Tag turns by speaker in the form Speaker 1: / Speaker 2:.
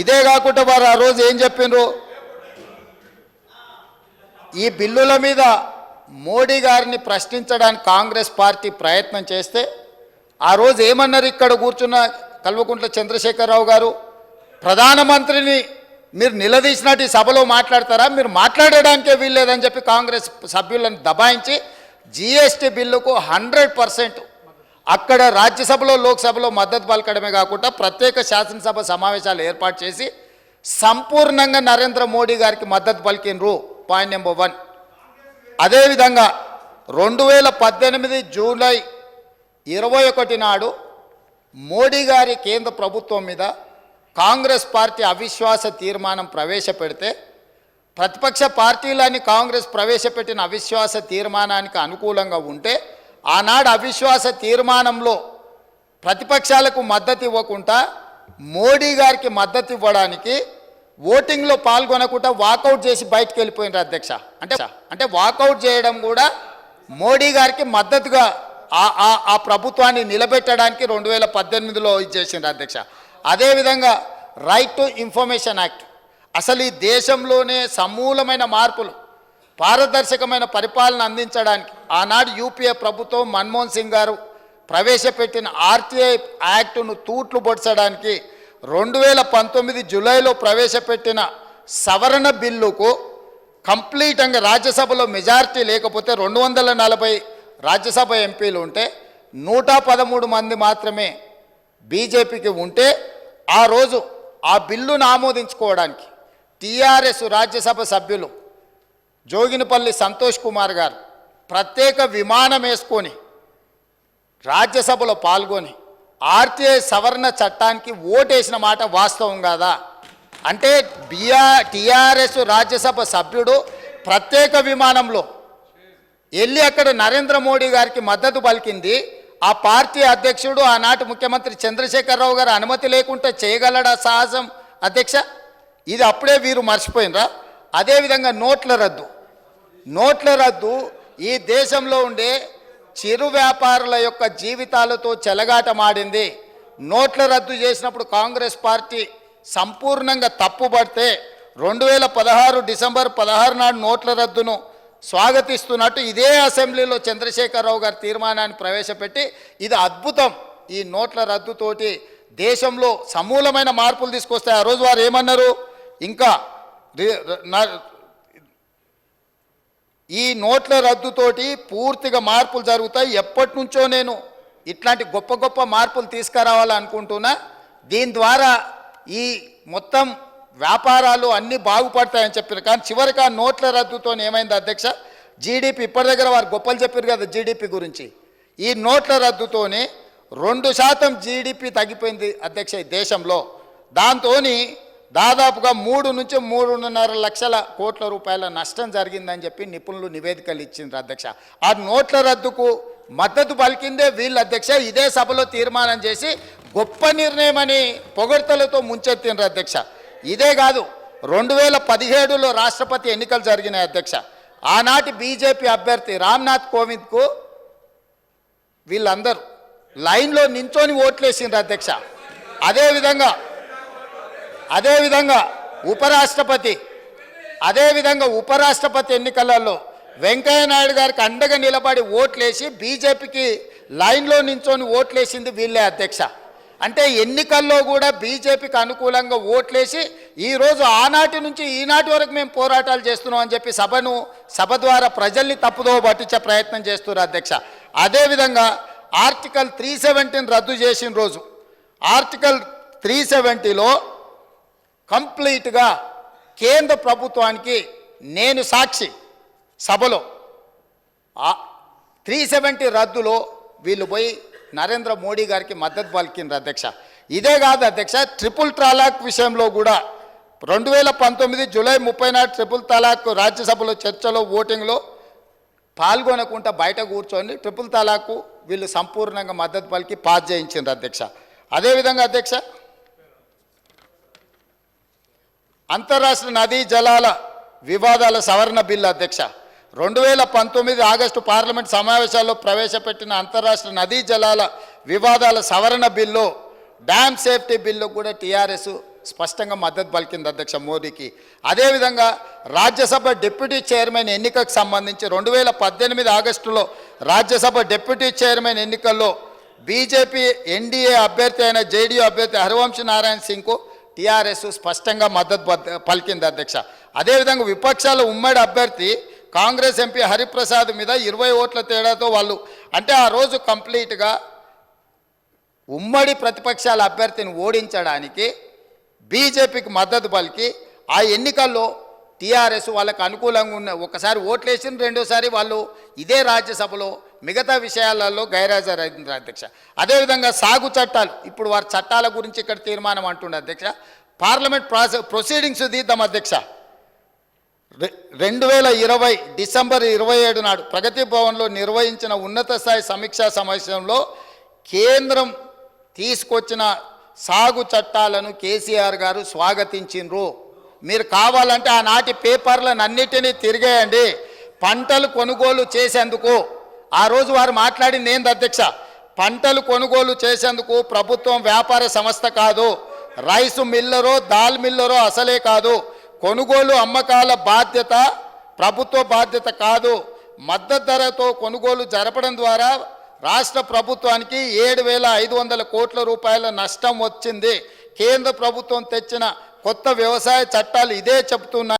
Speaker 1: ఇదే కాకుండా వారు ఆ రోజు ఏం చెప్పిండ్రు, ఈ బిల్లుల మీద మోడీ గారిని ప్రశ్నించడానికి కాంగ్రెస్ పార్టీ ప్రయత్నం చేస్తే ఆ రోజు ఏమన్నారు, ఇక్కడ కూర్చున్న కల్వకుంట్ల చంద్రశేఖరరావు గారు, ప్రధానమంత్రిని మీరు నిలదీసినట్టు ఈ సభలో మాట్లాడతారా, మీరు మాట్లాడడానికే వీల్లేదని చెప్పి కాంగ్రెస్ సభ్యులను దబాయించి జిఎస్టీ బిల్లుకు 100% అక్కడ రాజ్యసభలో లోక్సభలో మద్దతు పలకడమే కాకుండా ప్రత్యేక శాసనసభ సమావేశాలు ఏర్పాటు చేసి సంపూర్ణంగా నరేంద్ర మోడీ గారికి మద్దతు పలికినరు. Point number 1. అదేవిధంగా 2018 జూలై 21 నాడు మోడీ గారి కేంద్ర ప్రభుత్వం మీద కాంగ్రెస్ పార్టీ అవిశ్వాస తీర్మానం ప్రవేశపెడితే ప్రతిపక్ష పార్టీలని కాంగ్రెస్ ప్రవేశపెట్టిన అవిశ్వాస తీర్మానానికి అనుకూలంగా ఉంటే ఆనాడు అవిశ్వాస తీర్మానంలో ప్రతిపక్షాలకు మద్దతు ఇవ్వకుండా మోడీ గారికి మద్దతు ఇవ్వడానికి ఓటింగ్లో పాల్గొనకుండా వాకౌట్ చేసి బయటకు వెళ్ళిపోయినారు అధ్యక్ష. అంటే వాకౌట్ చేయడం కూడా మోడీ గారికి మద్దతుగా ఆ ప్రభుత్వాన్ని నిలబెట్టడానికి 2018లో ఇచ్చేసిండ్రు అధ్యక్ష. అదేవిధంగా రైట్ టు ఇన్ఫర్మేషన్ యాక్ట్, అసలు ఈ దేశంలోనే సమూలమైన మార్పులు, పారదర్శకమైన పరిపాలన అందించడానికి ఆనాడు యూపీఏ ప్రభుత్వం మన్మోహన్ సింగ్ గారు ప్రవేశపెట్టిన ఆర్టీఐ యాక్టును తూట్లు పొడచడానికి 2019 జూలైలో ప్రవేశపెట్టిన సవరణ బిల్లుకు కంప్లీట్గా రాజ్యసభలో మెజారిటీ లేకపోతే 240 రాజ్యసభ ఎంపీలు ఉంటే 113 మంది మాత్రమే బీజేపీకి ఉంటే ఆ రోజు ఆ బిల్లును ఆమోదించుకోవడానికి టీఆర్ఎస్ రాజ్యసభ సభ్యులు జోగినిపల్లి సంతోష్ కుమార్ గారు ప్రత్యేక విమానం వేసుకొని రాజ్యసభలో పాల్గొని ఆర్టీఐ సవరణ చట్టానికి ఓటేసిన మాట వాస్తవం కాదా? అంటే టీఆర్ఎస్ రాజ్యసభ సభ్యుడు ప్రత్యేక విమానంలో వెళ్ళి అక్కడ నరేంద్ర మోడీ గారికి మద్దతు పలికింది. ఆ పార్టీ అధ్యక్షుడు ఆనాటి ముఖ్యమంత్రి చంద్రశేఖరరావు గారు అనుమతి లేకుండా చేయగలడా సాహసం అధ్యక్ష? ఇది అప్పుడే వీరు మర్చిపోయినరా? అదేవిధంగా నోట్ల రద్దు ఈ దేశంలో ఉండే చిరు వ్యాపారుల యొక్క జీవితాలతో చెలగాటమాడింది. నోట్ల రద్దు చేసినప్పుడు కాంగ్రెస్ పార్టీ సంపూర్ణంగా తప్పుపడితే 2016 డిసెంబర్ 16 నాడు నోట్ల రద్దును స్వాగతిస్తున్నట్టు ఇదే అసెంబ్లీలో చంద్రశేఖరరావు గారి తీర్మానాన్ని ప్రవేశపెట్టి ఇది అద్భుతం, ఈ నోట్ల రద్దుతోటి దేశంలో సమూలమైన మార్పులు తీసుకొస్తాయి. ఆ రోజు వారు ఏమన్నారు, ఇంకా ఈ నోట్ల రద్దుతోటి పూర్తిగా మార్పులు జరుగుతాయి, ఎప్పటి నుంచో నేను ఇట్లాంటి గొప్ప గొప్ప మార్పులు తీసుకురావాలనుకుంటున్నా, దీని ద్వారా ఈ మొత్తం వ్యాపారాలు అన్నీ బాగుపడతాయని చెప్పారు. కానీ చివరికి ఆ నోట్ల రద్దుతో ఏమైంది అధ్యక్ష, జీడిపి ఇప్పటి దగ్గర వారు గొప్పలు చెప్పారు కదా జీడిపి గురించి, ఈ నోట్ల రద్దుతోనే 2% జీడిపి తగ్గిపోయింది అధ్యక్ష ఈ దేశంలో. దాంతో దాదాపుగా 3 నుంచి 3.5 లక్షల కోట్ల రూపాయల నష్టం జరిగిందని చెప్పి నిపుణులు నివేదికలు ఇచ్చిండ్రు అధ్యక్ష. ఆ నోట్ల రద్దుకు మద్దతు పలికిందే వీళ్ళు అధ్యక్ష. ఇదే సభలో తీర్మానం చేసి గొప్ప నిర్ణయం అని పొగడ్తలతో ముంచెత్తిండ్రు అధ్యక్ష. ఇదే కాదు, 2017లో రాష్ట్రపతి ఎన్నికలు జరిగినాయి అధ్యక్ష. ఆనాటి బీజేపీ అభ్యర్థి రామ్నాథ్ కోవింద్కు వీళ్ళందరూ లైన్లో నించొని ఓట్లేసిండ్రు అధ్యక్ష. అదేవిధంగా ఉపరాష్ట్రపతి ఎన్నికలలో వెంకయ్యనాయుడు గారికి అండగా నిలబడి ఓట్లేసి బీజేపీకి లైన్లో నించొని ఓట్లేసింది వీళ్ళే అధ్యక్ష. అంటే ఎన్నికల్లో కూడా బీజేపీకి అనుకూలంగా ఓట్లేసి ఈరోజు ఆనాటి నుంచి ఈనాటి వరకు మేము పోరాటాలు చేస్తున్నాం అని చెప్పి సభ ద్వారా ప్రజల్ని తప్పుదో పట్టించే ప్రయత్నం చేస్తున్నారు అధ్యక్ష. అదేవిధంగా ఆర్టికల్ 370 రద్దు చేసిన రోజు ఆర్టికల్ 370లో కంప్లీట్గా కేంద్ర ప్రభుత్వానికి నేను సాక్షి, సభలో 370 రద్దులో వీళ్ళు పోయి నరేంద్ర మోడీ గారికి మద్దతు పలికిండ్రు అధ్యక్ష. ఇదే కాదు అధ్యక్ష, ట్రిపుల్ తలాక్ విషయంలో కూడా 2019 జూలై 30 నాడు ట్రిపుల్ తలాక్ రాజ్యసభలో చర్చలో ఓటింగ్లో పాల్గొనకుండా బయట కూర్చొని ట్రిపుల్ తలాక్ వీళ్ళు సంపూర్ణంగా మద్దతు పలికి పాస్ చేయించిండ్రు అధ్యక్ష. అదేవిధంగా అధ్యక్ష, అంతర్రాష్ట్ర నదీ జలాల వివాదాల సవరణ బిల్లు అధ్యక్ష 2019 ఆగస్టు పార్లమెంట్ సమావేశాల్లో ప్రవేశపెట్టిన అంతర్రాష్ట్ర నదీ జలాల వివాదాల సవరణ బిల్లు, డ్యామ్ సేఫ్టీ బిల్లు కూడా టీఆర్ఎస్ స్పష్టంగా మద్దతు పలికింది అధ్యక్ష మోడీకి. అదేవిధంగా రాజ్యసభ డిప్యూటీ చైర్మన్ ఎన్నికకు సంబంధించి 2018 ఆగస్టులో రాజ్యసభ డిప్యూటీ చైర్మన్ ఎన్నికల్లో బీజేపీ ఎన్డీఏ అభ్యర్థి అయిన జేడీయూ అభ్యర్థి హరివంశ్ నారాయణ సింగ్కు టీఆర్ఎస్ స్పష్టంగా మద్దతు పలికింది అధ్యక్ష. అదేవిధంగా విపక్షాల ఉమ్మడి అభ్యర్థి కాంగ్రెస్ ఎంపీ హరిప్రసాద్ మీద 20 ఓట్ల తేడాతో వాళ్ళు అంటే ఆ రోజు కంప్లీట్గా ఉమ్మడి ప్రతిపక్షాల అభ్యర్థిని ఓడించడానికి బీజేపీకి మద్దతు పలికి ఆ ఎన్నికల్లో టీఆర్ఎస్ వాళ్ళకు అనుకూలంగా ఉన్న ఒకసారి ఓట్లేసిన రెండోసారి వాళ్ళు ఇదే రాజ్యసభలో మిగతా విషయాలలో గైర్హాజరైంది అధ్యక్ష. అదేవిధంగా సాగు చట్టాలు ఇప్పుడు వారి చట్టాల గురించి ఇక్కడ తీర్మానం అంటుండే అధ్యక్ష. పార్లమెంట్ ప్రొసీడింగ్స్ తీద్దాం అధ్యక్ష. 2020 డిసెంబర్ 27 నాడు ప్రగతి భవన్లో నిర్వహించిన ఉన్నత స్థాయి సమీక్షా సమావేశంలో కేంద్రం తీసుకొచ్చిన సాగు చట్టాలను కేసీఆర్ గారు స్వాగతించిండ్రు. మీరు కావాలంటే ఆనాటి పేపర్లను అన్నిటినీ తిరిగేయండి. పంటలు కొనుగోలు చేసేందుకు ఆ రోజు వారు మాట్లాడింది ఏంది అధ్యక్ష, పంటలు కొనుగోలు చేసేందుకు ప్రభుత్వం వ్యాపార సంస్థ కాదు, రైసు మిల్లరో దాల్ మిల్లరో అసలే కాదు, కొనుగోలు అమ్మకాల బాధ్యత ప్రభుత్వ బాధ్యత కాదు. మద్దతు ధరతో కొనుగోలు జరపడం ద్వారా రాష్ట్ర ప్రభుత్వానికి 7,500 కోట్ల రూపాయల నష్టం వచ్చింది. కేంద్ర ప్రభుత్వం తెచ్చిన కొత్త వ్యవసాయ చట్టాలు ఇదే చెబుతున్నాయి.